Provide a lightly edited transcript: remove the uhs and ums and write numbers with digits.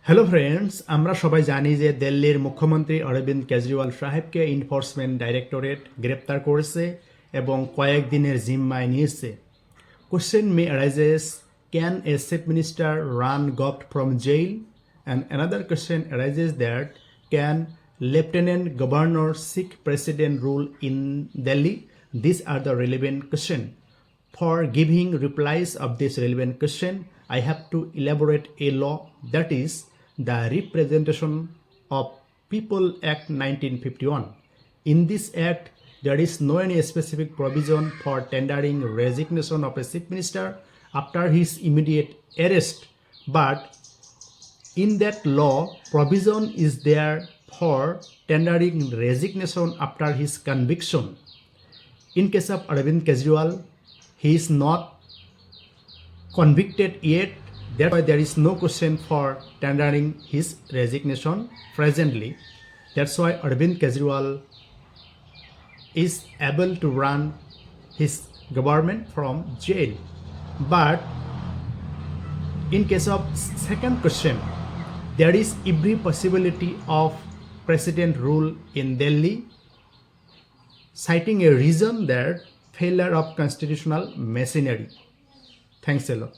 Hello friends, আমরা সবাই জানি যে দিল্লির মুখ্যমন্ত্রী অরবিন্দ কেজরিওয়াল সাহেবকে এনফোর্সমেন্ট ডাইরেক্টরেট গ্রেপ্তার করেছে এবং কয়েকদিনের জিম্মায় নিয়েছে। Question May arises, can a chief minister run govt from jail? And another question arises that can lieutenant governor seek president rule in Delhi? These are the relevant question. For giving replies of this relevant question, I have to elaborate a law, that is the Representation of People Act 1951. In this act, there is no any specific provision for tendering resignation of a chief minister after his immediate arrest, but in that law, provision is there for tendering resignation after his conviction. In case of Arvind Kejriwal, he is not convicted yet. That's why there is no question for tendering his resignation presently. That's why Arvind Kejriwal is able to run his government from jail. But in case of second question, there is every possibility of president rule in Delhi, citing a reason that failure of constitutional machinery. Thanks a lot.